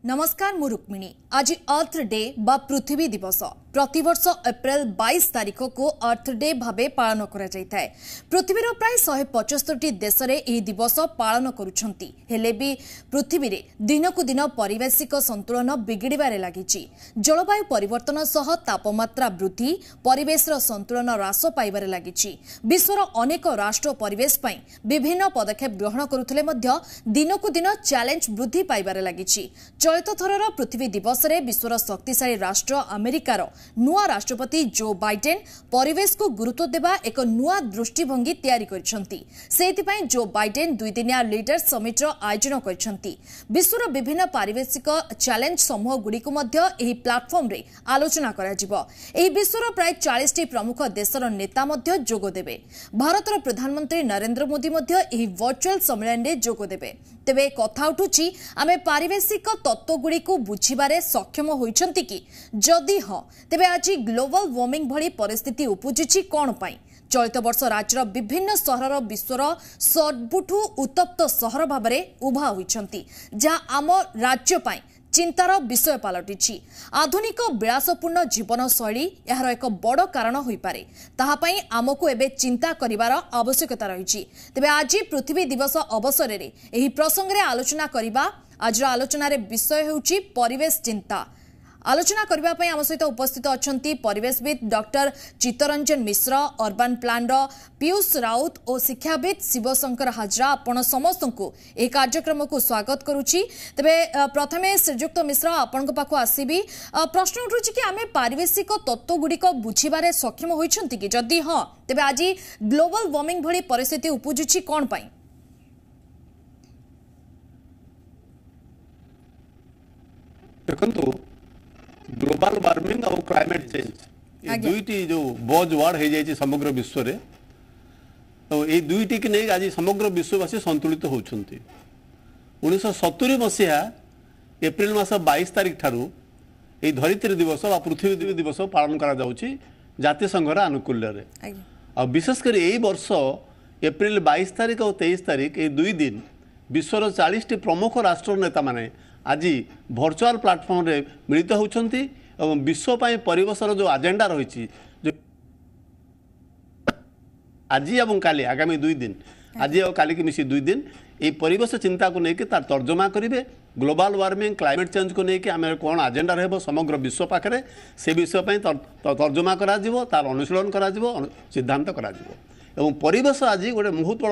नमस्कार मु रुक्मिणी। आज अर्थ डे बा पृथ्वी दिवस प्रतिवर्ष एप्रिल 22 तारिख को अर्थ डे भावे पालन करा जायथाय। पृथ्वीर प्राय 175 देश रे एही दिवस पालन करूछंती। हेले भी पृथ्वी रे दिनकु दिन पारिभाषिक संतुलन बिगिड़बारे लागिछि। जलवायु परिवर्तन सह तापमात्रा वृद्धि परिवेशर संतुलन ह्रास पाइबारे लागिछि। विश्वर अनेक राष्ट्र परिवेश पई विभिन्न पदक्षेप ग्रहण करुथले मध्य दिनकु दिन चैलेंज वृद्धि पाइबारे लागिछि। चलित थरर पृथ्वी दिवस रे विश्वर शक्तिशाली राष्ट्र अमेरिकार नुआ राष्ट्रपति जो बाइडेन परिवेश को गुरुत्व देवा एक नुआ दृष्टिभंगी तैयारी करछंती। सेथिपई जो बाइडेन 2 दिनिया लीडर समिट रो आयोजन करछंती। विश्वर विभिन्न पारिवेशिक चैलेंज समूह गुडी को मध्य एही प्लेटफॉर्म रे आलोचना करा जिवो। एही विश्वर प्राय 40 टी प्रमुख देशर नेता मध्य जोग देबे। भारतर प्रधानमंत्री नरेंद्र मोदी मध्य एही वर्चुअल सम्मेलन रे जोग देबे। तेबे कथा उठुची आमे पारिवेशिक तत्वगुड़ी को बुझीबारे सक्षम होइछंती कि जदि हां तेबे आज ग्लोबल वार्मिंग भली परिस्थिति उपजुची कोन पई। चलित वर्ष राज्यर विभिन्न सहर विश्वर सबुठु उत्तप्त सहर भाबरे उभा होइछंती, जहाँ आम राज्य पई चिंतार विषय पलटिछि। आधुनिक विलासपूर्ण जीवन शैली यार एक बड़ कारण होई पारे। ताहा पई आमको एबे चिंता करिवार आवश्यकता रहिछि। तेबे आज पृथ्वी दिवस अवसर रे एही प्रसंग रे आलोचना करिबा। आज आलोचना रे विषय हेउछि परिवेश चिंता। आलोचना करबा पई आम सहित उपस्थित अछंती परिवेशविद डॉक्टर चित्तरंजन मिश्र, अर्बन प्लानर पीयूष राउत और शिक्षाविद शिवशंकर हाजरा। आपण समस्त को ए कार्यक्रम को स्वागत करूची। तबे प्रथमे श्रीजुक्त मिश्र आपण पाखु आसीबी। प्रश्न उठुची कि आमे पारिवेशिक तत्व गुडी को बुझीबारे सक्षम होइछंती कि जदि हां तबे आज ग्लोबल वार्मिंग भली परिस्थिति उपजुची कोन पई। देखंतु ग्लोबल वार्मिंग और क्लाइमेट चेंज ये दुईटी जो बज वर्ड हो जाए समग्र विश्व रे, तो ये दुईटी की नहीं आज समग्र विश्ववासी संतुलित होती। 1970 मसीहा एप्रिल मास 22 तारिख ठारू ये धरित्री दिवस व पृथ्वी दिवस पालन करा जाउछि जातिसंघर आनुकूल्य रे। और विशेषकर यही वर्ष एप्रिल 22 तारिख और 23 तारिख ये 2 दिन विश्वर 40 टी प्रमुख राष्ट्र नेता माने आज भर्चुआल प्लाटफर्म रे मिलित होउछंती और विश्व पाई परिवेशर जो एजेंडा रही जो आज एवं काली आगामी 2 दिन आज और काली की मिसी 2 दिन ये परिवेश चिंता को लेकिन तार तर्जमा करेंगे। ग्लोबल वार्मिंग क्लाइमेट चेंज को लेकिन आम कौन एजेंडा रह समग्र विश्व पाखे से विषय तर्जमा करा तार अनुशीलन करा सिद्धांत करा एवं परिवेश आज गोटे बहुत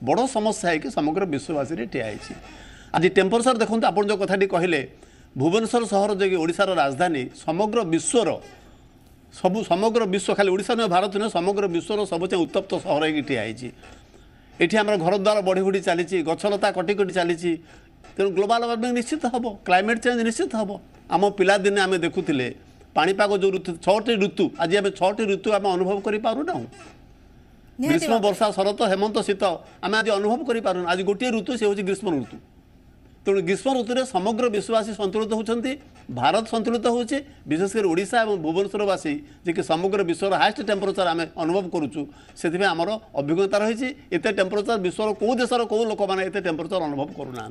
बड़ समस्या है कि समग्र विश्ववासी ठिया है। आज टेम्परेचर देखो आप जो कथाटी कहले भुवनेश्वर सहर जो ओडिशार राजधानी समग्र विश्वर सबू समग्र विश्व खाली ओडिशा न भारत न समग्र विश्वर सबसे उत्तप्त सहर होगी ठिया ये आम घर द्वार बढ़ी बढ़ी चली गछलता कटी कटी चली तेणु ग्लोबल वार्मिंग निश्चित हम क्लाइमेट चेंज निश्चित हम। आम पिलादिने आम देखुले पाणीपाग जो ऋतु 6टी ऋतु आज आम 6टी ऋतु आम अनुभव करूँ ग्रीष्म वर्षा शरत हेमंत शीत आम आज अनुभव करूँ। आज गोटे ऋतु से हूँ ग्रीष्म ऋतु। तेणु ग्रीष्म ऋतु में समग्र विश्ववासी संतुलित होती, भारत संतुलित होची, विशेषकर ओडिशा और भुवनेश्वरवासी जे कि समग्र विश्वर हाईएस्ट टेम्परेचर आम अनुभव करुचु से आमर अभिज्ञता रही। एत टेम्परेचर विश्वर कौ देशर कौ लोक मैंने एत टेम्परेचर अनुभव करूना।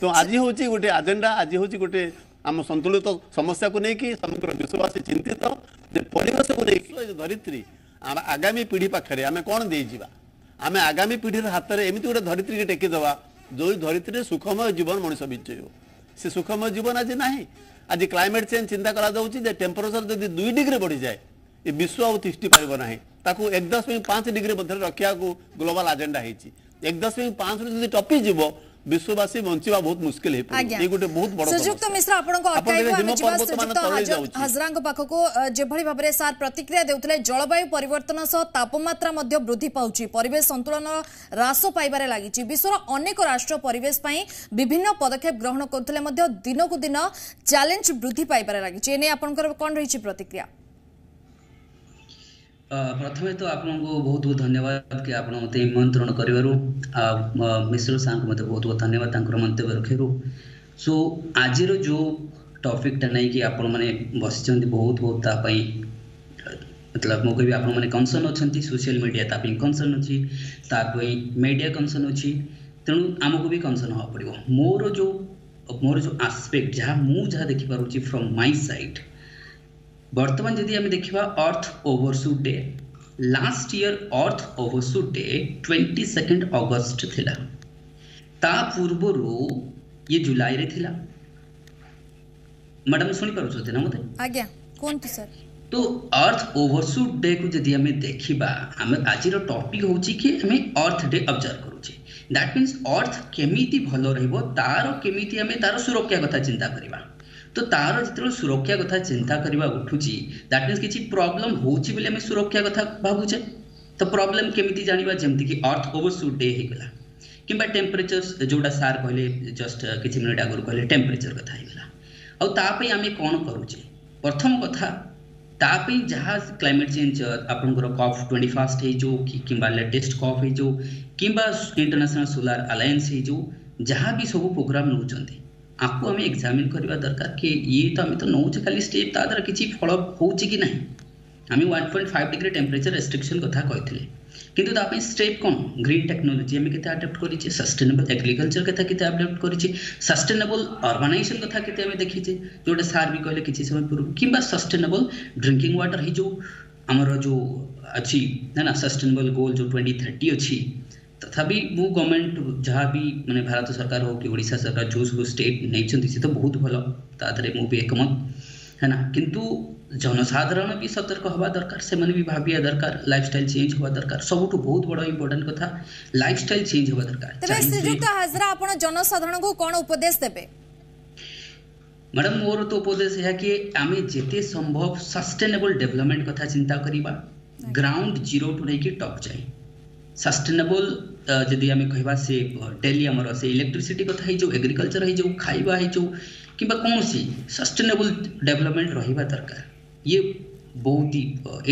तो आज हूँ गोटे एजेंडा, आज हूँ गोटे आम संतुलित समस्या को लेकिन समग्र विश्ववासी चिंतित परिवेश को लेकिन धरित्री आगामी पीढ़ी पाखे आम कौन देवा आम आगामी पीढ़ी हाथ में एमती गोटे धरित्री के टेकीदवा जो धरित्री सुखमय जीवन मनुष्य विजय से सुखमय जीवन आज ना। आज क्लाइमेट चेंज चिंता करा टेम्परेचर जब 2 डिग्री बढ़ी जाए ये विश्व आ तिष्टि पार ना। 1.5 डिग्री मध्य रखा ग्लोबल एजेंडा है 1.5 जब टपी जीव विश्ववासी बंचा बहुत मुश्किल है। ये गोटे बहुत बड़ सुजुक्त मिश्र हाजरा पाखको जेभली भाव में सार प्रतिक्रिया देउतले जलवायु परिवर्तन सह तापमात्रा मध्य वृद्धि पाउची परिवेश संतुलन ह्रास पाइबारे लागिची। विश्वर अनेक राष्ट्र परिवेश पई विभिन्न पदक्षेप ग्रहण करथले मध्य दिनकु दिन चैलेंज वृद्धि पाइबारे लागिची। एने आपनकर कोन रहिची प्रतिक्रिया। प्रथमे तो आपको बहुत बहुत धन्यवाद कि आप मत निमंत्रण कर मिश्र साहब को बहुत बहुत धन्यवाद मंतव्य रखु। सो आज जो टॉपिकटा नहीं कि आपण मैंने बस बहुत बहुत तापाई मतलब मो कह आप मैंने कनसर्न अच्छा सोशल मीडिया तापाई कनसर्न अच्छी तापाई मीडिया कनसर्न अच्छी तेणु आमको भी कनसर्न हाँ पड़ो। मोर जो मोर जो आस्पेक्ट जहाँ मुझे देखिपारुची फ्रॉम माय साइड वर्तमान जदि आम देखा अर्थ ओवरशूट डे लास्ट ईयर अर्थ ओवरशूट डे 22 अगस्त थिला ता पूर्वर ये जुलाई रे थिला मैडम सुनी पारुछते ना मते आज्ञा कोन सर तो अर्थ ओवरशूट डे को जदि आम देखा आम आज टॉपिक होची कि आम अर्थ डे ऑब्जर्व करूचे दैट मीन्स अर्थ केमिति भलो रहबो तार केमिति आम तार सुरक्षा कथा चिंता करबा तो तार जितरो सुरक्षा कथा चिंता करबा उठुची दैट मीन्स किछि प्रॉब्लम होची बोले आम सुरक्षा कथा भाबुचे तो प्रॉब्लम केमिति जानिबा जेमति कि अर्थ ओवरशूट डे हे गला किबा टेम्परेचर जोडा सार कहले जस्ट किछि मिनिट आगु कहले टेम्परेचर कथा हे गला आ तापई आम कोन करूचे प्रथम कथा तापई जहाँ क्लाइमेट चेंज आपनकर कॉप 21 है जो किंबा लेटेस्ट कॉप है जो किंबा इंटरनेशनल सोलार अलायंस है जो जहाँ भी सब प्रोग्राम नौचंती आपको आम एग्जामिन करवा दरकार कि ये तो आम तो नौचे खाली स्टेप ता द्वारा किसी फल होची कि नहीं आम 1.5 डिग्री टेम्परेचर रेस्ट्रिक्शन कथा कहते किंतु तापई स्टेप कौन ग्रीन टेक्नोलोजी आम केते अडॉप्ट करिचे सस्टेनेबल एग्रीकल्चर कथा केते अडॉप्ट करिचे सस्टेनेबल अर्बानाइजेशन कथा केते आम देखिचे जोटा सार भी कहले किछि समय पूर्व किंबा सस्टेनेबल ड्रिंकिंग वाटर ही जो हमर जो अछि ना सस्टेनेबल गोल जो 2030 अछि तथापि मु गवर्नमेंट जहाँ भी माने भारत सरकार हो कि ओडिशा सरकार जो सब स्टेट नहीं से तो बहुत भल तादरे मु भी एकमत है ना किंतु जनसाधारण भी सतर्क हवा दरकार से भी भाविया दरकार लाइफस्टाइल चेंज हवा दरकार सबुठु बहुत बड़ इंपोर्टेंट कथा लाइफस्टाइल चेंज हवा दरकार तबे श्रीजुक्त हाजरा आपण जनसाधारण को कोन उपदेश देबे मैडम मोर तो उपदेश है कि आमे जेते संभव सस्टेनेबल डेवलपमेंट कथा चिंता करिबा ग्राउंड जीरो टू लेके टॉप जाए सस्टेनेबल जदि आम कहवा से डेली आमर से इलेक्ट्रिसिटी कथा है जो एग्रीकल्चर है जो खाइबा है जो कि कौन सी सस्टेनेबल डेवलपमेंट रहिबा दरकार ये बहुत ही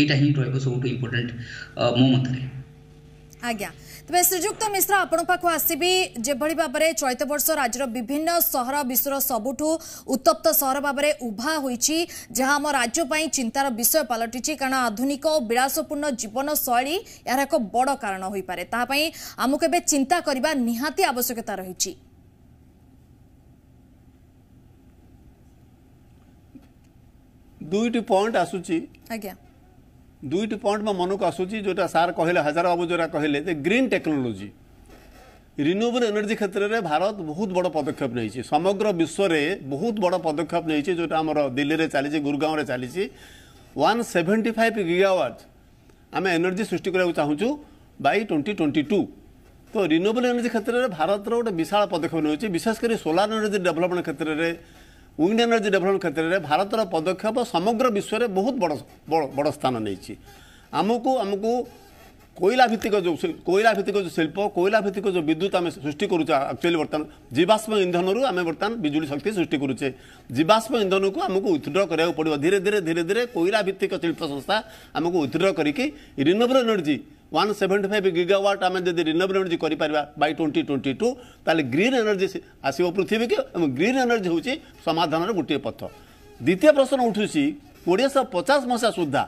एटा ही रहबो सबटु इंपोर्टेंट मो मतरे आज्ञा तबे श्रीजुक्त मिश्रा आपण पाखु आसीबी जेभଳି भाबरे चैत वर्ष राज्यर विभिन्न सहर विश्वर सबुठु उत्तप्त सहर भाबरे उभा होईची जहां हम राज्य पई चिंतार विषय पलटिची कारण आधुनिक और विलासपूर्ण जीवन शैली यार एक बड़ कारण होई पारे ता पई हमकु बे चिंता करबा निहाती आवश्यकता रहिची दुईटी पॉइंट आसुची आज्ञा दुईटी पॉइंट में मन को आसूची जोटा सार कहले हजार बाबू जोरा कहले ग्रीन टेक्नोलोजी रिन्यूएबल एनर्जी क्षेत्र में भारत बहुत बड़ पदक्षेप नहीं समग्र विश्व में बहुत बड़ पदक्षेप नहीं जोटा आम दिल्ली में चली गुरुगांव में चली 175 गीगावाट आम एनर्जी सृष्टि करने चाहूँ बाय 2022 तो रिन्यूएबल एनर्जी क्षेत्र में भारत गोटे विशाल पदक्षेप नहीं विशेषकर सोलार एनर्जी डेवलपमेंट क्षेत्र में विंड एनर्जी डेवलपमेंट क्षेत्र में भारतर पदक्षेप समग्र विश्व में बहुत बड़ स्थान नहीं आमको कोयला भित्तिक जो शिल्प कोयला भित्तिक जो विद्युत आम सृष्टि करुचे एक्चुअली बर्तमान जीवाश्म इंधन रू आम बर्तमान बिजुली शक्ति सृष्टि करुचे जीवाश्म इंधन को आमको विथड्र करा पड़ो धीरे धीरे धीरे धीरे कोयला भित्तिक शिल्प संस्था आमको विथड्र करके रिन्यूएबल एनर्जी 175 गीगावाट आम जब रिन्यूएबल एनर्जी करा बाय 2022 ताले ग्रीन एनर्जी आसो पृथ्वी के ग्रीन एनर्जी हूँ समाधान गोटे पथ द्वितीय प्रश्न उठू 2050 मसीहा सुधा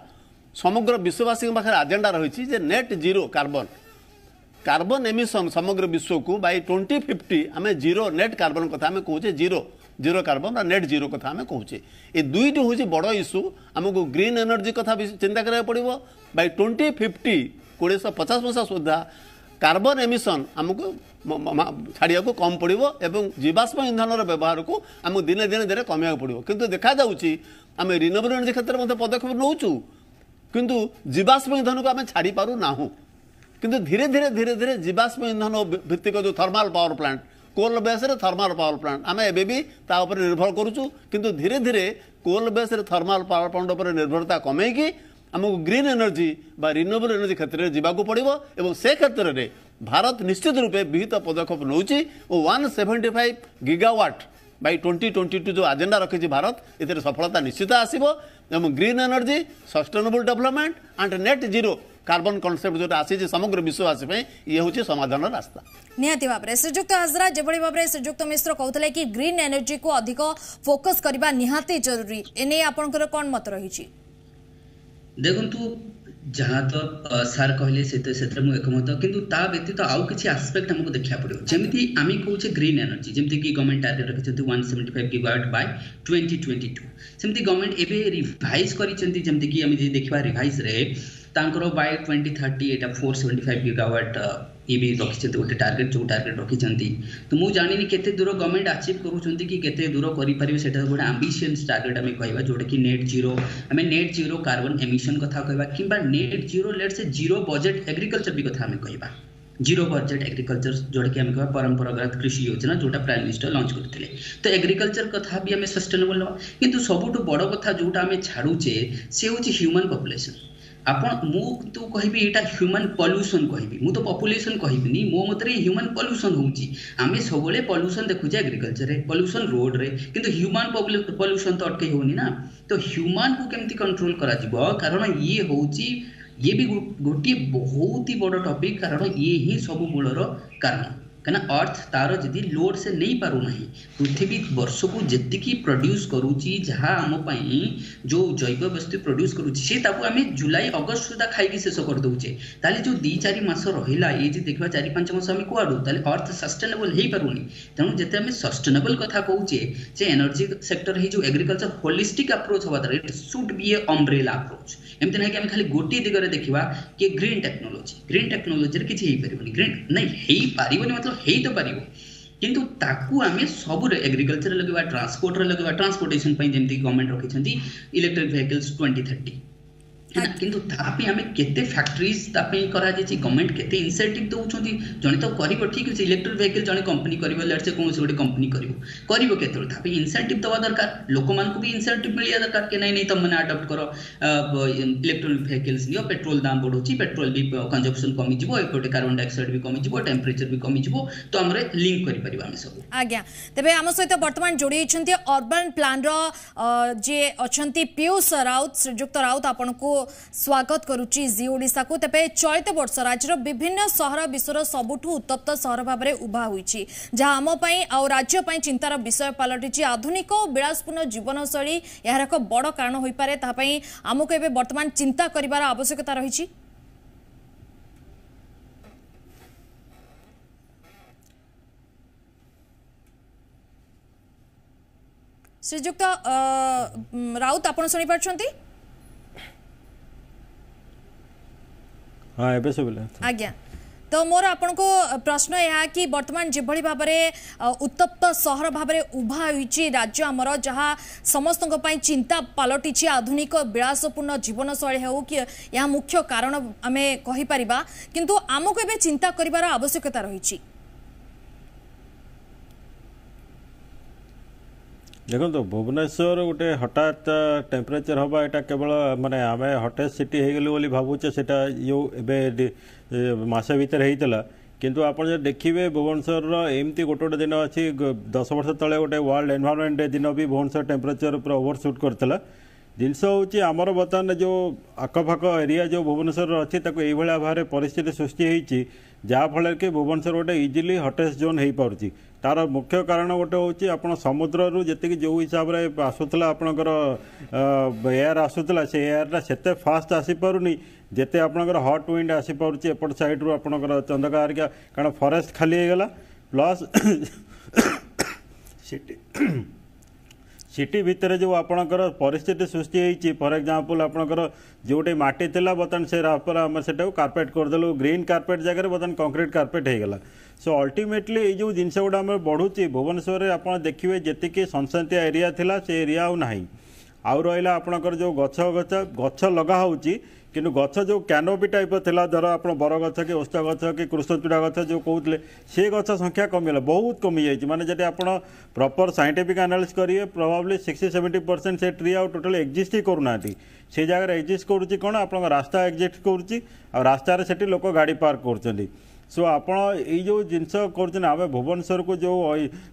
समग्र विश्ववासी पाखे एजेंडा रही नेट जीरो कार्बन एमिशन समग्र विश्व को बाय 2050 आम जीरो नेट कार्बन कथा आम कहे जीरो कार्बन नेट जीरो कथा आम कहे ये दुईटी हूँ बड़ इश्यू आमको ग्रीन एनर्जी कथा चिंता करा पड़ो बाय 2050 2050 मसीहा सुधा कार्बन एमिशन आमको छाड़िया को कम पड़ो एवं जीवाश्म इंधन व्यवहार को आमको दिने दिने दिने कमिया पड़ो किंतु देखा आम रिन्यूएबल एनर्जी क्षेत्र में पदक्षेप नौचु किंतु जीवाश्म इंधन को आम छाड़ी पारू ना किंतु धीरे धीरे धीरे धीरे जीवाश्म इंधन भित्तिक जो thermal power plant coal base thermal power plant आम एवं भी निर्भर करुचु किंतु धीरे धीरे coal base thermal power plant पर निर्भरता कमेकी आमको ग्रीन एनर्जी बा रिन्यूएबल एनर्जी क्षेत्र में जावाक पड़ो और से क्षेत्र में भारत निश्चित रूपे विहित पदक्षेप नौची और 175 गीगावाट बाय 2022 जो एजेंडा रखी भारत इधर सफलता निश्चित आसो green energy sustainable development and net zero carbon concept जो आसी समग्र विश्ववासी ये हूँ समाधान रास्ता निहाती भाव में श्रीजुक्त हाजरा जो भाव में श्रीजुक्त मिश्र कहते कि ग्रीन एनर्जी को अधिक फोकस करने निहाती जरूरी एने आपंकर कौन मत रही देखु जहाँ तो सार कहले से मु एकमत किंतु ता व्यतीत आउ किछि एस्पेक्ट हमको देखा पड़ो जेमिति आमी कहूचे ग्रीन एनर्जी जेमिति कि गवर्नमेंट टारगेट रखिछन्ति 175 गीगावाट बाय 2022 सेमिति गवर्नमेंट एबे रिवाइज करिछन्ति जेमिति कि आमी जे देखबा रिवाइज रे तांकरो बाय 2030 एटा 475 गीगावाट ये भी रखिछन्ति गोटे टारगेट जो टारगेट रखिछन्ति तो मु जानिनी केते दूर गवर्नमेंट अचीव करूछन्ति कि केते दूर करि परिबे सेटा गोटे एम्बिशियस टारगेट आमे कहबा जोटा कि नेट जीरो कार्बन एमिशन कथा कहबा किबा नेट जीरो लेट से जीरो बजेट एग्रीकल्चर भी कथा आमे कहबा जीरो बजेट एग्रीकल्चर जोटा कि आमे कहबा परंपरागत कृषि योजना जोटा प्राइम मिनिस्टर लॉन्च करथिले तो एग्रीकल्चर कथा भी आमे सस्टेनेबल किंतु सबुटु बड़ कथा जोटा आमे छाडुचे से होची ह्यूमन पॉपुलेशन आपण मु तो कहबी एटा ह्यूमन पॉल्यूशन कहबी मु तो पॉपुलेशन कहबिनी मो मतरे ह्यूमन पॉल्यूशन होउची आमे सबले पॉल्यूशन देखुचे एग्रीकल्चर रे पॉल्यूशन रोड रे किंतु ह्यूमन पॉल्यूशन तो अटके होनी ना तो ह्यूमन को केमती कंट्रोल करा जिवो कारण ये होउची ये भी गोटी बहुत ही बड़ टॉपिक कारण ये ही सब मूलर कारण कना अर्थ तार जदि लोड से नहीं पारु नहीं पृथ्वी वर्ष को जेतिकी प्रोड्यूस करूची जहाँ आम पई जो जैव वस्तु प्रोड्यूस करूची से ताकू आमे जुलाई अगस्त सुधा खाइकी शेष कर दउचे ताले जो 2-4 मास रहिला ये जे देखबा 4-5 मास आमे कुआडू ताले अर्थ सस्टेनेबल हेई पारुनी तेणु जेते आमे सस्टेनेबल कथा कहूचे जे एनर्जी सेक्टर ही जो एग्रीकल्चर होलिस्टिक अप्रोच हवा दर it should be a umbrella approach एमते नहीं कि आमे खाली गोटी दिगरे देखिबा कि ग्रीन टेक्नोलॉजी रे किछि हेई परिबनी ग्रीन नहीं हेई पारिबनी मतलब हेई तो पारिबो किंतु ताकू आमे सब एग्रीकल्चर लगवा ट्रांसपोर्ट रे लगवा ट्रांसपोर्टेशन पई जेमति गवर्नमेंट रखिछन्ती इलेक्ट्रिक व्हीकल्स 2030 किंतु तापी आमे केते फैक्टरीज तापी करा जेछि गवर्नमेंट केते इंसेंटिव दउछन्ती जने तो करिवो ठीक अछि इलेक्ट्रिक व्हीकल जने कंपनी करिवो लेट से कोन से गोटे कंपनी करिवो केते तापी इंसेंटिव दवा दरकार लोक मान को भी इंसेंटिव मिलिया दरकार के नहीं तुम माने अडॉप्ट करो इलेक्ट्रिक व्हीकल्स लियो पेट्रोल दाम बढ़ोछि पेट्रोल भी कंजम्पशन कमी जिवो एकोटे कार्बन डाइऑक्साइड भी कमी जिवो टेंपरेचर भी कमी जिवो तो हमरे लिंक करि परिबा हम सब आज्ञा तबे हम सहित वर्तमान जोड़ी छन्ती अर्बन प्लान रो जे अछन्ती पीयूष राउत श्रीजुक्त राउत आपन को स्वागत करुची जी ओडिशा को तबे चलित वर्ष राज्यर विभिन्न सहर विश्वर सबुठु उत्तप्त सहर भाबरे उभा होईची जहा हम पई आ राज्य पई चिंतार विषय पलटिची आधुनिक विलासपूर्ण जीवनशैली यार एक बड़ कारण होई पारे ता पई हमको एबे वर्तमान चिंता करिवार आवश्यकता रहिची श्रीजुक्त राउत आपण सुनि पाछंती हाँ एबे से बोले आज्ञा तो मोर आपन को प्रश्न यह कि वर्तमान जिभली भाव उत्तप्त सहर भाव उभा होईची राज्य आमर जहाँ समस्त चिंता पलटिची आधुनिक विलासपूर्ण जीवनशैली हो कि यह मुख्य कारण आमे कहि परिबा किंतु आमको एबे चिंता करिवार आवश्यकता रहिची देखो तो भुवनेश्वर गोटे हठात टेम्परेचर हवा यहाँ केवल माने आम हटेस्ट सिटी हो गलु बोली भावुचे सेटा यो एबे मासे भीतर होता किंतु आप देखिए भुवनेश्वर एमती गोटे दिन अच्छी 10 वर्ष तले गोटे वर्ल्ड एनवायरनमेंट डे दिन भी भुवनेश्वर टेम्परेचर पूरा ओवरशूट करता जिनस हूँ आमर बर्तमान जो आखपाख एरिया जो भुवनेश्वर अच्छी भाव में परिस्थिति सृष्टि होती जहाँफल कि भुवनेश्वर गोटे इजिली हटेस्ट जोन हो पार्टी तार मुख्य कारण गोटे हूँ आप समुद्र जी जो हिसाब से आसूला आपणकर एयर आसूला से एयरटा से फास्ट आसीपारूनी जिते आपणकर हट विंड आसीपारुची एपट साइड रू आपणकर चंदका हरिका कारण फरेस्ट खाली होगला प्लस सिटी भितर जो आपणकर परिस्थिति सृष्टि होती फॉर एग्जांपल आपणकर जोटे माटी थिला बर्तमान से रापर आम से कार्पेट करदेलु ग्रीन कार्पेट जगह बर्तमान कंक्रीट कार्पेट हो गला सो अल्टीमेटली ये जो जिनस गुड़ा आम बढ़ुची भुवनेश्वर में आप देखिए जी सनसंतिया एरिया थिला से एरिया आउ नाही आउ रहा आपणकर जो गछ गछ गछ लगा होची किंतु गछ जो कैनोपी टाइप थिला धर आप बर गछ कि ओस्ता गछ कि कृष्णचूड़ा गछ जो कहते से गछ संख्या कमीगला बहुत कमी जाइए माने जब आप प्रॉपर साइंटिफिक एनालिसिस करिए प्रोबेबली 60-70% से ट्री आउ टोटल एक्जिस्ट ही करूना से जगह एक्जिस्ट करुच्ची कौन आप रास्ता एक्जिस्ट करुच्ची आ रास्तार से लोक गाड़ी पार्क कर सो आपण यो जिनस कर आम भुवनेश्वर को जो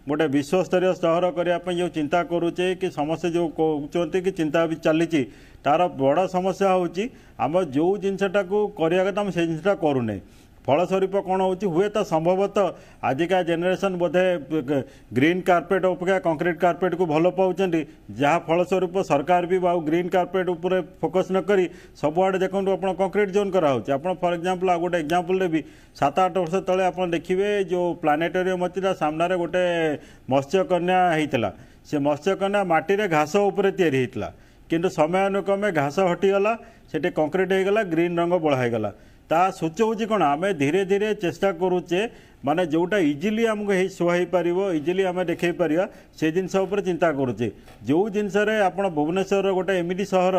गोटे विश्वस्तरीय सहर करने जो चिंता करुचे कि समस्या जो कहते कि चिंता भी चली तार बड़ समस्या होची आम जो जिनसटा को करिया कथा हम से जिनसटा करूने फलस्वरूप कौन होची हुए तो संभवतः आजिका जेनेरेशन बोधे ग्रीन कार्पेट अपेक्षा कंक्रीट कार्पेट को भल पाँच जहाँ फलस्वरूप सरकार भी ग्रीन कार्पेट उपर फोकस न करी सबुआड़े देखो आप कंक्रीट जोन कराऊँ आप फॉर एग्जांपल आ गोटे एग्जांपल देवी 7-8 वर्ष तले आप देखिए जो प्लानेटोरियम अच्छी सामने गोटे मत्स्यकन्या होता से मत्स्यकन्या माटी रे घास उपर तैयारी होता किंतु समय अनुक्रमे घास हटिगला से कंक्रीट हो गला ग्रीन रंग बढ़ाईगला ता सूचौची कौन आम धीरे धीरे चेष्टा करुचे माने जोटा इजिली आमको शुआई पार इजिली आम देखे पार से जिनस चिंता करुचे जो जिनस आप भुवनेश्वर गोटे एमती सहर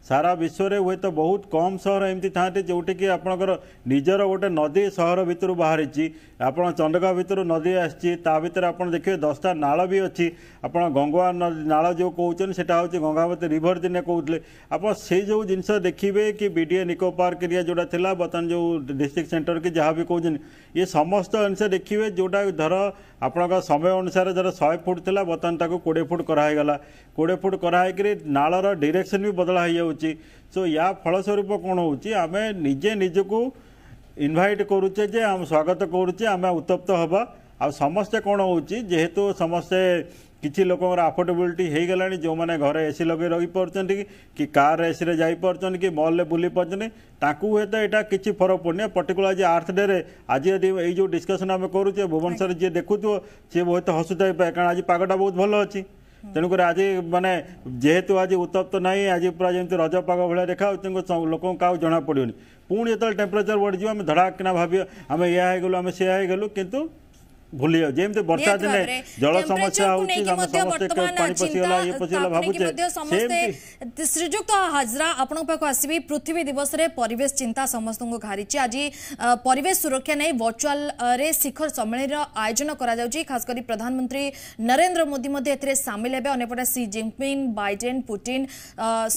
सारा विश्व में हुए तो बहुत कम सहर एमती था जोटि कि आपंकर निजर गोटे नदी सहर भितर बाहरी आप चंदगाँव भितर नदी आसी भितर आप देखिए 10टा नाल भी अच्छी आप गंगा नाल जो कहते हैं हूँ गंगावती रिभर दिने कहते आप से जो जिनस देखिए कि बीडीए निको पार्क एरिया जोटा था बर्तमान जो डिस्ट्रिक्ट सेंटर की जहाँ भी कहते ये समस्त अनुसार देखिए जोटा धर आपण समय अनुसार जरा 100 फुट था बर्तमान 20 फुट कराईगला 20 फुट कराई नालर डायरेक्शन भी बदला हो सो या फलस्वरूप कौन होमें निजे निजको इनभाइट करुचे जे आम स्वागत करुचे आम उत्तप्त हवा आ समस्ते कौन होेतु समस्ते किसी लोक अफोर्डेबिलिटी हो गला जो मैंने घरे एसी लगे रही पार्टी कि कार एसी रे जाई पार्टी कि मॉल रे बुली पार्टी हे तो यहाँ किसी फरक पड़नी पर्टिकुलर आज अर्थ डे रे आज ये जो डिस्कसन आम करुचे भुवनेश्वर जी देखु सी बहुत हसुता पाए कारण आज पागटा बहुत भल अच्छी तेणुक आज माने जेहेतु आज उत्तप्त ना आज पूरा जमी रज पाग भाया देखा लोक क्या जना पड़ोनी पुणी जो टेम्परेचर बढ़ी आम धड़ाकिना भाव आम या गलु आम से गलु किंतु भूली जमी वर्षा दिन जल समस्या श्रीजुक्त हाजरा आपण आसबि पृथ्वी दिवस रे परिवेश चिंता समस्त को घारी आज परिवेश सुरक्षा नहीं वर्चुअल रे शिखर सम्मेलन आयोजन करा खास करी प्रधानमंत्री नरेंद्र मोदी एथिरे सामिल हेबे अनेपटे सी जिनपिंग बाइडेन पुतिन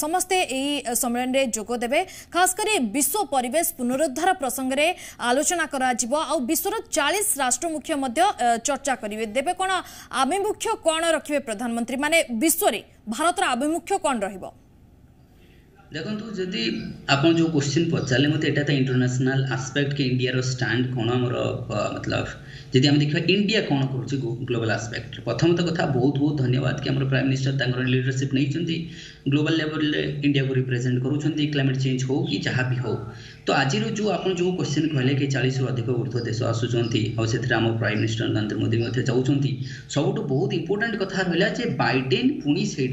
समस्ते एही सम्मेलन रे जोग देबे खास करी विश्व परिवेश पुनरुद्धार प्रसंग रे आलोचना करा जिवो आ विश्वर 40 राष्ट्र मुख्य मध्य चर्चा करेंगे देवे कौन आभिमुख्य कौन रखिए प्रधानमंत्री माने विश्व रे भारत आभिमुख्य कौन रहिबो देखो जदि आपन जो क्वेश्चन पचारे मत एटा इंटरनेशनल एस्पेक्ट के इंडिया रो स्टैंड कौन हमर मतलब जदि हम देखा इंडिया कौन करुच्चे ग्लोबल एस्पेक्ट प्रथमत कथा बहुत बहुत धन्यवाद कि हमर प्राइम मिनिस्टर तांकर लीडरशिप नहीं ग्लोबल लेवल इंडिया को रिप्रेजेंट करूछंती क्लाइमेट चेंज हो कि जहाँ भी हो तो आज जो आप जो क्वेश्चन कहले कि 40 अधिक ऊर्ध्व देश आसुचंती और से आम प्राइम मिनिस्टर नरेंद्र मोदी चाहते सबुठ बहुत इंपोर्टाट कथा रहा है बाइडेन पुणी से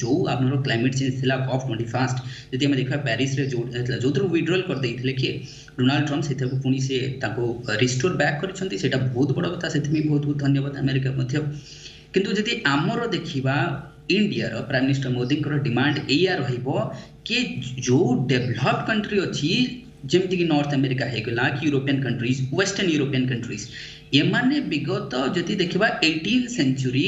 जो आमर क्लाइमेट चेंज थी COP21 जदि आम देखा पेरिस रे जो विड्रॉल करदे किए डोनाल्ड ट्रम्प से पुणी से रिस्टोर बैक कर बहुत बड़ कथा से बहुत बहुत धन्यवाद अमेरिका किंतु जदि आमर देखा India prime minister Modi demand या कि जो डेवलप्ड कंट्री अच्छी जमती कि नॉर्थ अमेरिका होगा कि European countries western European countries एमाने विगत जदि देखा 18th सेंचुरी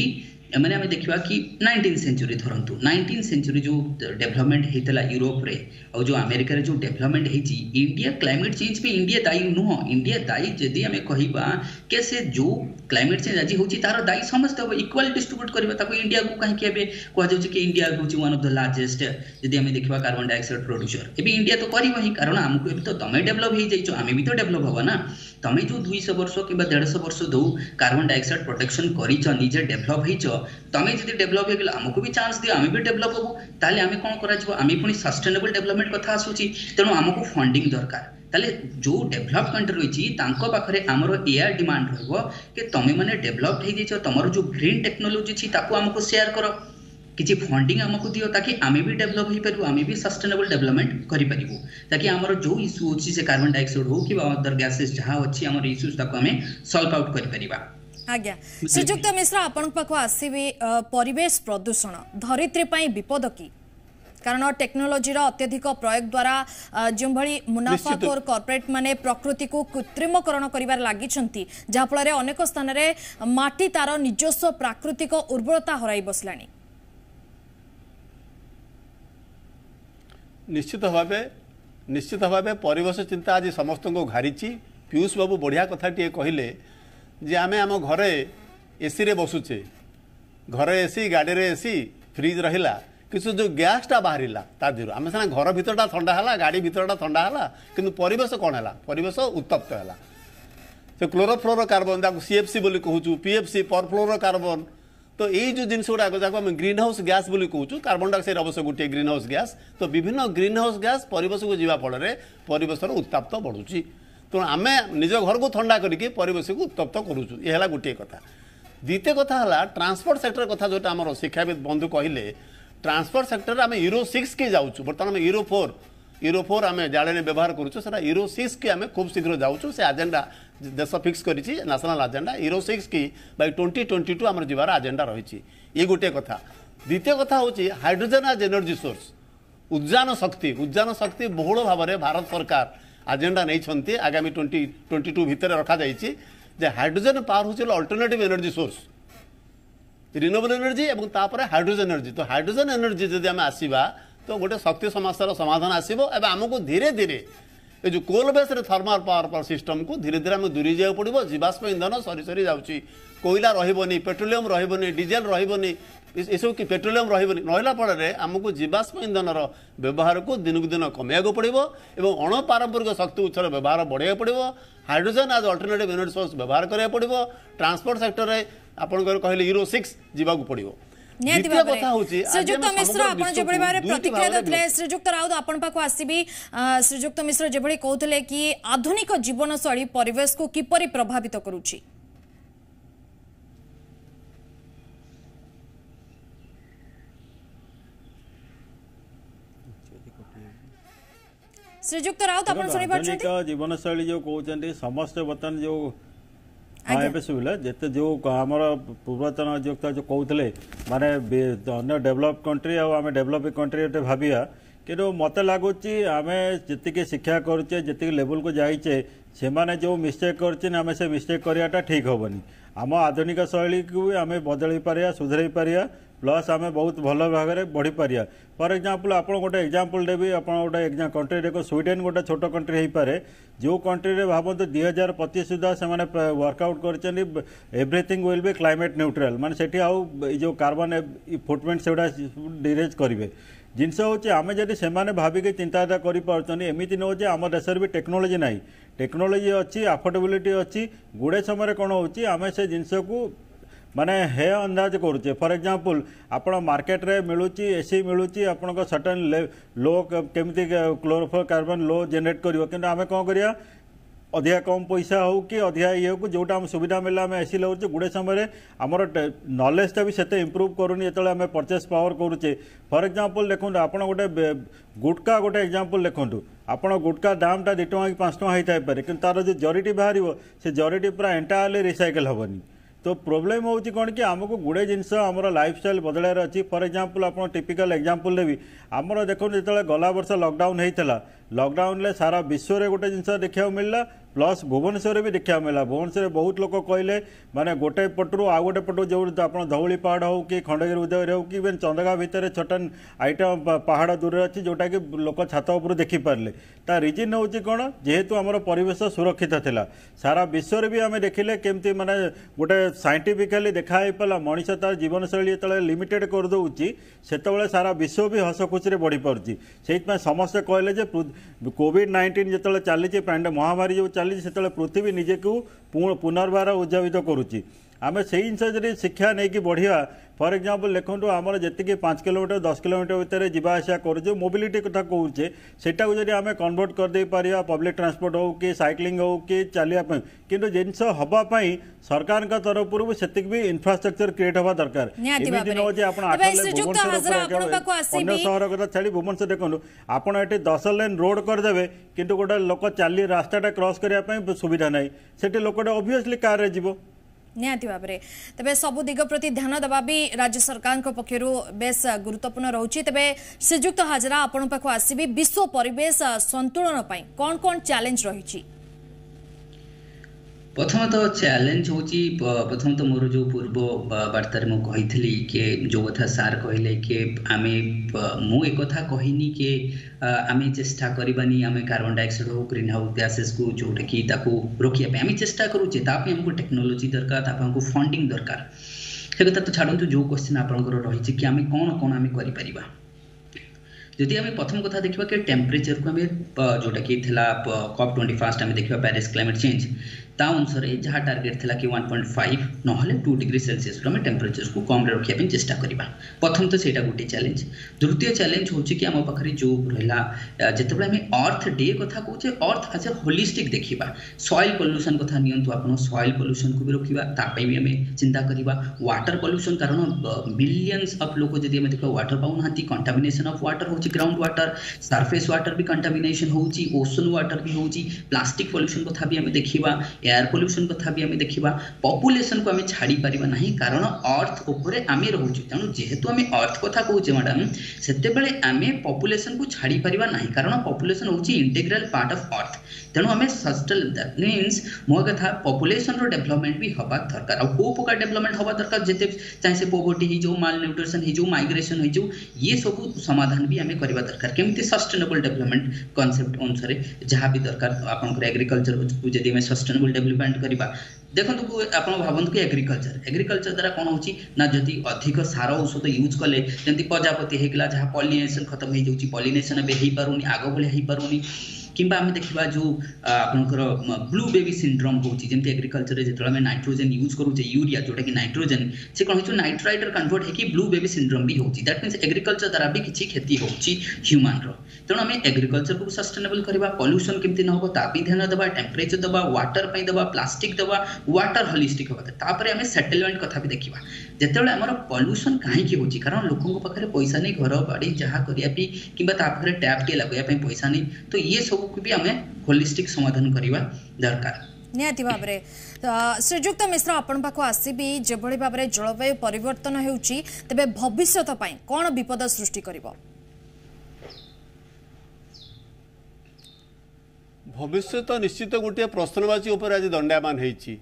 एमाने आमे देखा कि 19th सेंचुरी धरतु 19th सेंचुरी जो डेवलपमेंट होता यूरोप रे और जो अमेरिका रे जो डेवलपमेंट होती इंडिया क्लाइमेट चेंज पे इंडिया दायी नुह इंडिया दायी जदि आमे कहिबा के से जो क्लाइमेट चेंज आज होची तार दायी समस्त हो इक्वल डिस्ट्रीब्यूट करबा ताको इंडिया को कहीं के बे कह जाउची कि इंडिया होची वन ऑफ द लार्जेस्ट जदि आमे देखबा कार्बन डाइऑक्साइड प्रोड्यूसर एबे इंडिया तो करबो ही कारण हमको एबे तो तमे डेवलप हो जाइछो आमे भी तो डेवलप होबा ना तमे जो 200 वर्ष कि 150 वर्ष दो कार्बन डाइऑक्साइड प्रोटेक्शन करिछ निजे डेवलप होइछ तमे जदि डेवलप हो गेला हमको भी चांस दियो आमे भी डेवलप होबो ताले आमे कोन करा जिवो आमे पुनी सस्टेनेबल डेवलपमेंट कथा आसुची तेनु हमको फंडिंग दरकार ताले जो डेवलप कंट्री रही तांको पाखरे हमरो एयर डिमांड रहबो कि तमे माने डेवलप हो जाइछ तमरो जो ग्रीन टेक्नोलॉजी छी ताको हमको शेयर करो किसी फंडिंग आमको दियो ताकि आमे भी डेवलप हो पारू आमे भी सस्टेनेबल डेवलपमेंट करि परिबो ताकि हमर जो इश्यू होची से कार्बन डाइऑक्साइड हो कि अदर गैसेस जहाँ अच्छी हमर इश्यूज ताको हमें सॉल्व आउट करि परिबा आज्ञा श्रीजुक्त मिश्रा आपण पाखो आसीबे परिवेश प्रदूषण धरित्री पई विपद की कारण टेक्नोलोजीर अत्यधिक प्रयोग द्वारा जो भली मुनाफाखोर कॉर्पोरेट माने प्रकृति को कृत्रिमकरण करिवार लागिछंती जहा फल अनेक स्थान रे माटी तार निजस्व प्राकृतिक उर्वरता हराई बसलानी निश्चित भाव परिवेश चिंता आज समस्त को घारी पीयूष बाबू बढ़िया कथा टे कहले जे आमे आम घरे एसी रे बसुचे घरे एसी गाड़ी रे एसी फ्रिज रहिला किस जो गैसटा बाहर तादर आम सीना घर भीतरटा थंडा है गाड़ी भीतरटा थंडा है कि परिवेश कौन है परिवेश उत्तप्त है से क्लोरोफ्लोरोकार्बन ताको सीएफसी बोली कहूँ पीएफसी परफ्लोरोकार्बन तो यही जो जिन गुड़ाक जहाँ आम ग्रीन हाउस गैस बोली कहूँ कार्बन डाइऑक्साइड अवश्य गोटे ग्रीन हाउस गैस तो विभिन्न ग्रीन हाउस गैस परिवेश को जीवा फल परिवेशर उत्ताप्त बढ़ुची तेणु आम निज घर को थंडा करके परिवेश को उत्तप्त करुचु ये गोटे कथा द्वितीय कथा है ट्रांसपोर्ट सेक्टर कथा जोटा आम शिक्षाविद बंधु कहले ट्रांसपोर्ट सेक्टर आम यूरो 6 के जाऊँ बर्तमान यूरो 4 आम जाड़े व्यवहार करूँ यूरो 6 की आम खूब शीघ्र जाऊँ से एजेंडा देश फिक्स कर नेशनल एजेंडा यूरो 6 की बाय 2022 आम जीवार एजेंडा रही ये गोटे कथा द्वितीय कथा हूँ हाइड्रोजन एज एनर्जी सोर्स उद्यान शक्ति बहुल भाव में भारत सरकार एजेंडा नहीं आगामी 2022 भितर रखा जाइए हाइड्रोजन पावर हूँ alternative energy source renewable energy और तापर हाइड्रोजन एनर्जी तो हाइड्रोजन एनर्जी जब आम आसवा तो गोटे शक्ति समस्या समाधान आसो एवं आमको धीरे धीरे ये जो coal base thermal power system को धीरे धीरे आम दूरी जाओ पड़ो जीवाश्म इंधन सरी सरी जाऊँगी कोयला रही पेट्रोलियम रही डीजेल रही सब कि पेट्रोलियम रहा फल आमको जीवाश्म इंधन व्यवहार को दिन को दिन कमेगा पड़ो और अणपारंपरिक शक्ति उत्सर व्यवहार बढ़ाया पड़ो hydrogen as alternative energy source व्यवहार करा पड़ो ट्रांसपोर्ट सेक्टर में आपंकर कहले यूरो 6 जावाक पड़ो श्रीजुक्त मिश्र आपण जेभଳି भाବରେ प्रतिक्रिया देथिले श्रीजुक्त राउत आपण पाखु आसीबी श्रीजुक्त मिश्र जेभଳି कहउतले कि आधुनिक जीवन शैली परिवेश को किपरि प्रभावित करूछि श्रीजुक्त राउत आपण सुनि पाछथि आधुनिक जीवन शैली जो कहउचंती समस्त बतन जो हाँ ए सुविधा जिते जो आमर पूर्वतन जो कहते माने अन्य डेभलप कंट्री आम डेभलपिंग कंट्री भाविया कि मत लगुच आम जी शिक्षा करुचे जी लेवल को जाइचे से माने जो मिस्टेक करें से मिस्टेक कराटा ठीक हेनी आम आधुनिक शैली को आम बदल पारिया सुधरई पारिया प्लस आम बहुत भल भाव में बढ़ी पारिया फॉर एग्जांपल आप गोटे एग्जांपल देवी आप गोटे कंट्री देख स्वीडेन गोटे छोट कंट्री हो पारे जो कंट्री भावतु 2025 सुधा से वर्कआउट कर everything will be climate neutral माने सेठी आउ जो कार्बन फुटप्रिंट से डिरेज करेंगे जिनस हूँ आम जब से भाविक चिंता करमती नुह आम देश भी टेक्नोलोजी ना टेक्नोलोजी अच्छी अफोर्डेबिलिटी अच्छी गुड़े समय कौन होमें से जिनस को माने हे अंदाज करुचे फॉर एग्जांपल आपण मार्केट रे मिलूची एसी मिलूची आपण सर्टेन लो केमती क्लोरोफ्लोरोकार्बन लो जनरेट करिवो किंतु आमे कोन करिया अधिका कम पैसा हो कि अधिका ये हो जोटा आम सुविधा मिलला आम एसी लगे गुड़े समय आमर नॉलेजटा भी सेते इम्प्रूव करूनी जो आम परचेस पावर करुचे फॉर एग्जांपल देखो आप गोटे गुटका गोटे एग्जांपल देखो आप गुटका दामटा 2 टଙ୍କା कि 5 टଙ୍କା होता है कि तार जो जरीटी बाहर से जरीटी पूरा एंटायरली रिसाइकल हेनी तो प्रोब्लेम होची कौन कि आमको गुड़े जिनस आमर लाइफस्टाइल बदलार अच्छी फॉर एग्जांपल आप टिपिकल एग्जांपल देवी आमर देखो जो गला वर्ष लॉकडाउन होता लॉकडाउन सारा विश्व में गोटे जिनस देखा मिलला प्लस भुवनेश्वर भी देखा मिलला भुवनेश्वर बहुत लोग कहले माने गोटे पटरू आ गोटे पटू जो आप धौली पहाड़ हो कि खंडगिरी उदयगिरी हो कि चंदगा भितर छोटन आइटम पहाड़ दूर अच्छी जोटा कि लोक छात उपर देखिपारे ता रिजन हूँ कौन जेहेतु आमर परिवेश सुरक्षित था सारा विश्व भी आम देखिले केमती माने गोटे साइंटिफिकाली देखाई पाला मनीष तार जीवन शैली जो लिमिटेड करदे से सारा विश्व भी हस खुशी बढ़ी पार्टी से समस्ते कहले कोविड-19 जो चली महामारी जो चली से पृथ्वी निजे को पुनर्बार उज्जीवित करुच्ची आम से जिन शिक्षा नहीं कि बढ़िया फॉर एग्जांपल देखो आमर जी 5 किलोमीटर 10 किलोमीटर भितर जावासा कर मोबिलिटी कथा कहूचे सेटा को आम कन्वर्ट करदे पारिया पब्लिक ट्रांसपोर्ट हो कि साइक्लिंग हो कि चलिया किंतु जिनस हवाई सरकार का तरफ भी इंफ्रास्ट्रक्चर क्रिएट हवा दरकार अन्य सहर कथा छाड़ी भुवनेश्वर देखो आपड़ ये 10 लेन रोड करदे किंतु गोटे लोक चली रास्ताटा क्रॉस करने सुविधा ना से लोकटे ऑब्वियसली कार रे जीवो निहाती भाव में तेज सबु दिग प्रति ध्यान देवा भी राज्य सरकार पक्षर बेस गुरुत्वपूर्ण रोचे तेज श्रीजुक्त हाजरा आपण पाखु आसबि विश्व परिवेश संतुलन कौन कौन चैलेंज रही प्रथम तो चैलेंज होची प्रथम तो मोर जो पूर्व वार्तार मु कही कि जो कथा सार कहले कि आमे मु एक कथा कहनी कि आमे चेष्टा करबानी आमे कार्बन डाइऑक्साइड हो ग्रीन हाउस गैसेस को जोटा कि ताको रोकिया पे आमे चेष्टा करूचे तापे हमको टेक्नोलॉजी दरकार तापे हमको फंडिंग दरकार से कथा तो छाड़ू जो क्वेश्चन आपनकर रही कि आमे कौन कौन आमे करि परिबा जदि आम प्रथम कथा देखा कि टेम्परेचर को आम जोटा कि COP21 आम देखा पेरिस क्लाइमेट चेंज ता अनुसार जहाँ टार्गेट थिला कि 1.5 नहले 2 डिग्री सेल्सियस आम टेम्परेचर को कम रखा चेष्टा करवा। प्रथम तो सेटा गोटे चैलेंज। द्वितीय चैलेंज हूँ कि आम पाखे जो रहा जिते आम अर्थ डे कथा कहे अर्थ आज ए होलिस्टिक देखा सॉइल पोल्यूशन कथा नियंतु आपण सॉइल पोल्यूशन को भी रखा तापाई भी आम चिंता करवा। वाटर पोल्यूशन कारण मिलियंस ऑफ लोग जदि आम देखा water Pauna contamination of water होची ग्राउंड वाटर सरफेस वाटर भी कंटामिनेशन होची ओशन वाटर भी होची प्लास्टिक पोल्यूशन कथा भी आम देखा एयर पोल्यूशन कथा भी आम देखा पॉपुलेशन को आम छाड़ी पारिबा नहीं कारण अर्थ उपरे आमे रहउछु तेणु जेहेतु आम अर्थ कथा कहूचे मैडम सेते बेले आमे पॉपुलेशन को छाड़ी पारिबा नहीं कारण पॉपुलेशन होची इंटीग्रल पार्ट ऑफ अर्थ तेणु आम सस्टेन दैट मीन्स मो कथा पॉपुलेशन रो डेवलपमेंट भी हवा दरकार आ को प्रकार डेवलपमेंट हवा दरकार जेते चाहे से पोवर्टी ही जो माल न्यूट्रिशन ही जो माइग्रेशन ही जो ये सब समाधान भी आम करवा दरकार केमती सस्टेनेबल डेवलपमेंट कांसेप्ट अनुसार जहाँ भी दरकार आपन एग्रीकल्चर को जदि आम सस्टेनेबल डेवलपमेंट करवा देखो आप भावत कि एग्रीकल्चर द्वारा कौन हो ना जदि अधिक सार औषध यूज कले जमी प्रजापति होगा जहाँ पॉलिनेशन खत्म हो जाऊँगी पॉलिनेशन अब हो पारुनी आग भले हो पारुनी किंबा आम देखा जो आपंकर ब्लू बेबी सिंड्रोम होती एग्रीकल्चर जो नाइट्रोजेन यूज करूचे यूरिया जोटा कि नाइट्रोजेन से कौन हो नाइट्राइट कन्वर्ट होगी ब्लू बेबी सिंड्रोम भी होती दैट मीन्स एग्रीकल्चर द्वारा भी किसी क्षति ह्यूमान तेणु आम एग्रीकल्चर को सस्टेनेबल करवा पॉल्यूशन केमती न हो तापी ध्यान देवा टेम्परेचर देवा वाटर पर देवा प्लास्टिक देवा वाटर होलिस्टिक होगा आम सेटलमेंट कथा भी देखा जिते आम पॉल्यूशन कहीं होची कारण लोकों पाखे पैसा नहीं घर बाड़ी जहाँ करने कि टैप टे लगे पैसा नहीं तो ये सब को भी आम होलिस्टिक समाधान करवा दरकार निहाती भाव में श्रीजुक्त मिश्र आपण पाखु आसबि जेभଳି भाव जलवायु परिवर्तन होउची तबे भविष्यत पई कोन विपद सृष्टि करिवो भविष्य तो निश्चित गोटे प्रश्नवाची उपर आज दंडायमान होती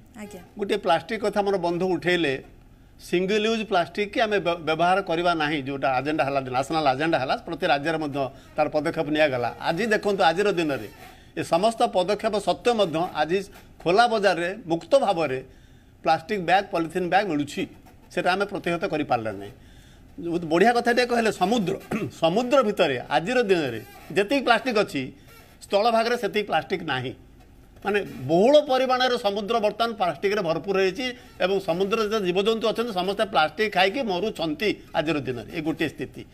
गोटे प्लास्टिक कथा मोर बंधु उठेले सिंगल यूज प्लास्टिक की आम व्यवहार करवा ना जोटा एजेंडा है नेशनल एजेंडा है प्रति राज्य तार पदक्षेप निगला आज देखो आज दिन में ये समस्त पदक्षेप सत्वे आज खोला बजार में मुक्त भाव में प्लास्टिक बैग पॉलिथिन बैग मिलूँ से आम प्रतिहत कर पारे ना बहुत बढ़िया कथा कहले समुद्र समुद्र भितर आज दिन में जी प्लास्टिक अच्छी स्थल भाग में से प्लास्टिक ना माने बहुल परिमाण समुद्र बर्तमान प्लास्टिक भरपूर होती समुद्र जो जीवजंतु अच्छा समस्ते प्लास्टिक खाई मरुंच आज दिन में ये गोटे स्थिति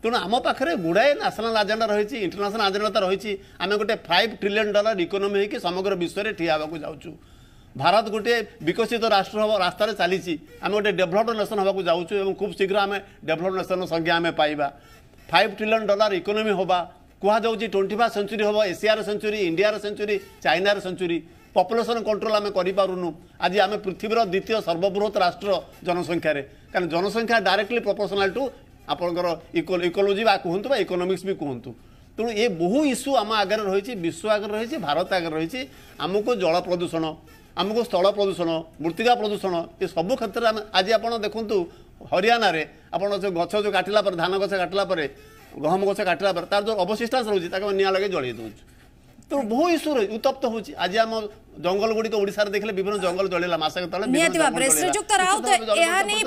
तेणु आम पाखे गुड़ाए नेशनल एजेंडा रही इंटरनेशनल एजेंडा तो रही आम गोटे $5 ट्रिलियन इकोनोमी होगी समग्र विश्व में ठिया होगा जाऊँ भारत गोटे विकसित राष्ट्र हम रास्तार चली आम गोटे डेभलप्ड नेशन होगा जाऊँ खूब शीघ्र आम डेभलप्ड नेशन संज्ञा आम पाइबा $5 ट्रिलियन इकोनोमी होगा कह जाऊँ 21st सेंचुरी हम एशियार सेंचुरी इंडियार सेंचुरी चाइनार सेंचुरी पॉपुलेशन कंट्रोल आम करूँ आज आम पृथ्वीर द्वितीय सर्वबृहत राष्ट्र जनसंख्यार कारण जनसंख्या डायरेक्टली प्रोपोर्शनल टू आपंकर इकोलॉजी कहतु इकोनॉमिक्स भी कहतु तेणु ये बहु इश्यू आम आगे रही विश्व आगे रही भारत आगे रही आमको जल प्रदूषण आमको स्थल प्रदूषण मृत्तिका प्रदूषण ये सब क्षेत्र में आज आप देखु हरियाणा आप गछ जो काटिला धान गछ काटिला गहम गछ काटिला तार जो अवशिष्टांश रोचे निआ लगे जल दूँ तो बहु इश्यू रही उत्तप्त होची आज आम जंगल गुड़ी ओडिशा देखले विभिन्न जंगल जलिला मासक तले नियति बाबरे श्रीजुक्त राउत एहा नै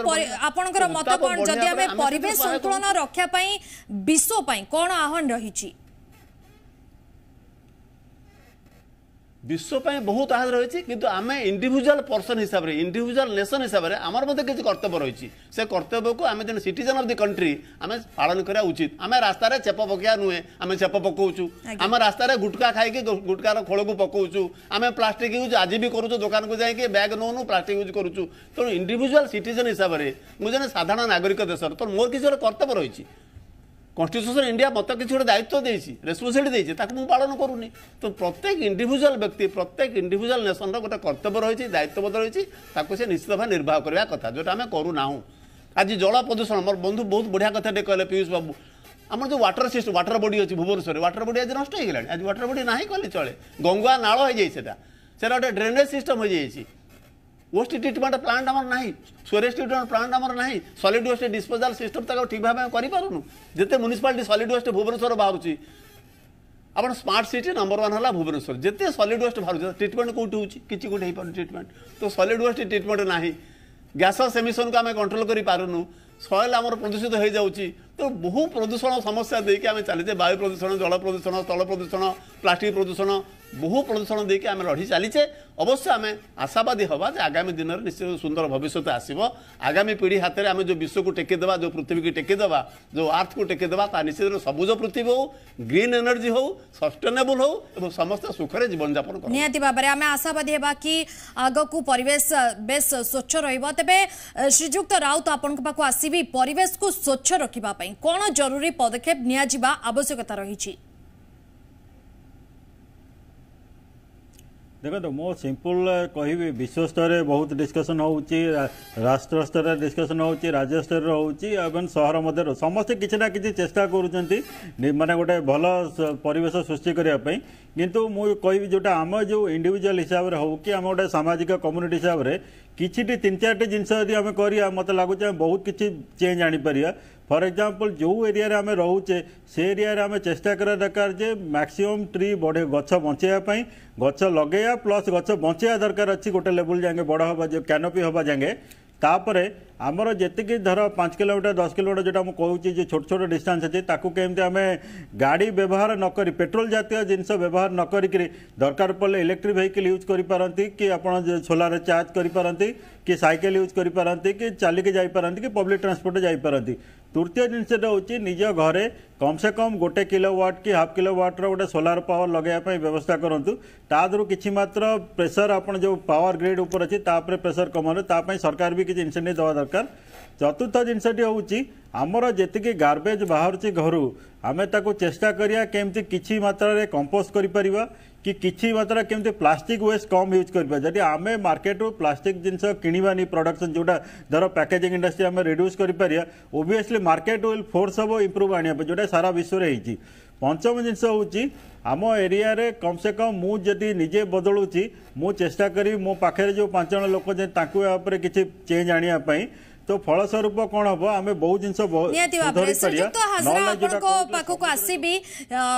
आपनकर मत कोन जदि आमे परिवेश संतुलन रक्षा पई विश्व पई कोन आह्वान रहिची विश्व बहुत आज रही किंतु आम इंडिविजुअल पर्सन हिसाब से इंडिविजुअल नेशन हिसाब से आमर मध्य किसी कर्तव्य रही से कर्तव्य को आम जो सिटीजन ऑफ द कंट्री आम पालन करा उचित आम रास्तार चेप पकड़ा नुहे आम चेप पकाऊँ आम रास्तार गुटका खाई गुटकार खोल को पकाऊँ आम प्लास्टिक यूज आज भी करूँ दुकान को जाकि बैग नौनु प्लास्टिक यूज करूँ तेणु इंडिविजुअल सिटीजन हिसाब से मुझे साधारण नागरिक देश तो मोर किसी गोटे कर्तव्य रही कन्स्टिट्यूशन इंडिया मत किसी गोटे दायित्व देती रेस्पॉन्सिबिलिटी देती मुझे पालन करूनी तो प्रत्येक इंडिविजुअल व्यक्ति प्रत्येक इंडिविजुअल नेशन गोटे कर्तव्य रही दायित्वबोध रही से निश्चित भाव निर्वाह करवा कथा जोटा आम करूना आज जल प्रदूषण मोर बंधु बहुत बढ़िया कथा कहले पीयूष बाबू आम जो वाटर सिस्टम वाटर बॉडी अच्छी भुवनेश्वर वाटर बॉडी आज नष्ट हो गला आज वाटर बॉडी ना कहले चले गंगा नाल हो जाए गोटे ड्रेनेज सिस्टम हो जाए वेस्ट ट्रिटमेंट प्लांट आमर ना स्वेरेज ट्रिटमेंट प्लांट आमर ना सॉलिड वेस्ट डिस्पोजल सिस्टम तक ठीक भाव करूँ जिते म्युनिसिपालिटी सॉलिड वेस्ट भुवनेश्वर बाहर आप स्मार्ट सिटी नंबर 1 है भुवनेश्वर जिते सॉलिड वेस्ट बाहर ट्रिटमेंट कौटी हो किसी गोटे हो ट्रिटमेंट तो सॉलिड वेस्ट ट्रिटमेंट ना गैस एमिशन को आम कंट्रोल कर पारूँ सॉइल आमर प्रदूषित हो जाऊँगी तो बहु प्रदूषण समस्या देकी आम चलीजे वायु प्रदूषण जल प्रदूषण स्थल प्रदूषण प्लास्टिक प्रदूषण बहु प्रदूषण देके आम लड़ी चलीचे अवश्य आम आशावादी हवा जे आगामी दिन में निश्चित सुंदर भविष्य आसो आगामी पीढ़ी हाथ में आम जो विश्व को टेकीदेवा जो पृथ्वी की टेकीदेवा जो अर्थ को टेकीदेवा ता निश्चित सबुज पृथ्वी हो ग्रीन एनर्जी हो सस्टेनेबल हो और समस्त सुखरे जीवन यापन कर निहाती भाव में आम आशावादी हेबा कि आगकू परिवेश बेस स्वच्छ रहिबो। तेबे श्रीजुक्त राउत आपन पाखु आसीबी परिवेश को स्वच्छ रखिबा पई कोन जरूरी पदक्षेप निया जिबा आवश्यकता रही? देखो मो सिंपल कहि विश्व स्तर में बहुत डिस्कसन होउची राष्ट्र स्तर में डिस्कसन होउची राज्य स्तर में होउची एवं शहर मध्य समस्ते किसी ना किसी चेष्टा करूछंती माने गोटे भल परिवेश सृष्टि करिया पई किंतु मु कहि जोटा आम जो इंडिविजुअल हिसाब रे हो कि आम गोटे सामाजिक कम्युनिटी हिसाब रे किछि 3-4 जिनस यदि आम करिया मते लागुचे बहुत किछि चेंज आनी परिया। फॉर एग्जांपल जो एरिया रे आम रोचे से एरिया रे आम चेष्टा करा दरकार जे मैक्सिमम ट्री बढ़े गछ बंचेया पई गछ लगेया प्लस गछ बंचेया दरकार अच्छी गोटे लेवल जाएंगे बड़ हवा जो कैनोपी हवा जाएंगे तापर आमर जी धर 5 किलोमीटर 10 किलोमीटर जोटा मुझे कहूँ जो छोट छोट डिस्टेंस अच्छे ताकू केमती आम गाड़ी व्यवहार नक पेट्रोल जातीय जिनस व्यवहार न करी दरकार पड़े इलेक्ट्रिक व्हीकल यूज करी कि आपड़ सोलार चार्ज करी कि साइकिल यूज करी कि चलिके जापारती कि पब्लिक ट्रांसपोर्ट जापारती। तृतीय जिनसा हूँ निज घरे कम से कम 1 किलोवाट कि हाफ किलोवाट गोटे सोलार पावर लगाइए व्यवस्था करूँ तादर किसी मात्र प्रेसर आपड़ जो पावर ग्रिड उपर अच्छी प्रेसर कम तापाई सरकार भी किसी इनसेंटिव देवा दरकार। चतुर्थ जिनसटी हूँ आमर जी गार्बेज बाहर घर आम ताको चेष्टा करिया केमती किछि मात्रा रे कंपोस्ट करि परिबा कि किछि मात्रा केमती प्लास्टिक वेस्ट कम यूज करबा। जदि आमे मार्केट रो प्लास्टिक जिनस किनिबानी प्रोडक्शन जोटा धर पैकेजिंग इंडस्ट्री आमे रिड्यूस करि परिया ओबियसली मार्केट विल फोर्स हबो इंप्रूव आनिया जोटा सारा विश्व रे हिची। पंचम जिनस हूँ आम एरिया रे कम से कम मु जदि निजे बदलुची मु चेष्टा करी मो पाखे जो 5 जण लोक जे ताकू यापर किछि चेंज आनिया पई तो फलस्वरूप कौन हम आम बहुत जिन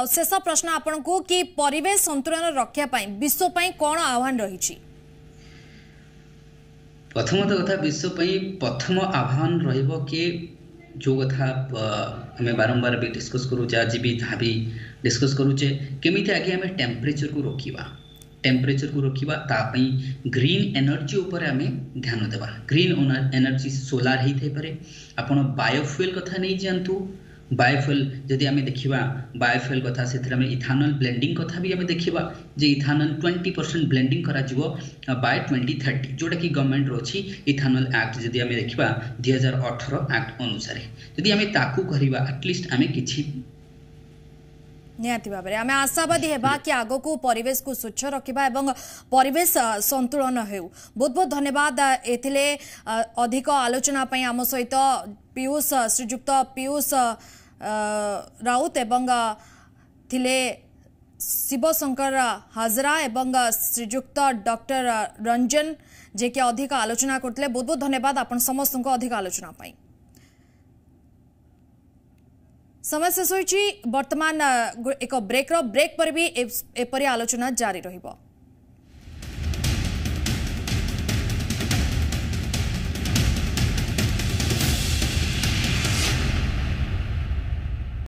शेष प्रश्न आपण को कि परिवेश संतुलन रक्षा विश्व कौन आह्वान रही? प्रथम कथा विश्व प्रथम आह्वान रहिबो कि जो कथा हमें बारंबार भी डिस्कस करूचे आज भी जहाँ भी डिस्कस करूचे केमिति आगे हमें टेम्परेचर को रोकिबा तापई ग्रीन एनर्जी उपर आम ध्यान देवा। ग्रीन एनर्जी सोलार ही थे पारे आपण बायोफ्यूल कथा नहीं जानतु बायोफ्यूल जदि आम देखा बायोफ्यूल कथा से इथानल ब्लेंडिंग कथा भी आम देखा जे इथानल 20% ब्लेंडिंग करा बाय 2030 जोटा कि गवर्नमेंट रोची इथानल एक्ट जदि आम देखा 2018 एक्ट अनुसार जदि आम ताकू करवा एटलिस्ट आम किछि निहाती भाव में आम आशावादी हेबा कि आगो को परिवेश को स्वच्छ रखा एवं परिवेश संतुलन हो। बहुत बहुत धन्यवाद एथिले अधिक आलोचना पई आम सहित पीयूष श्रीजुक्त पीयूष राउत एवं थिले शिवशंकर हाजरा एवं श्रीजुक्त डॉक्टर रंजन जे कि अधिक आलोचना करते। बहुत बहुत धन्यवाद आपण समस्त को अधिक आलोचना पई। समय शेष होइछि वर्तमान एक ब्रेक पर भी एपरी आलोचना जारी रहिबो।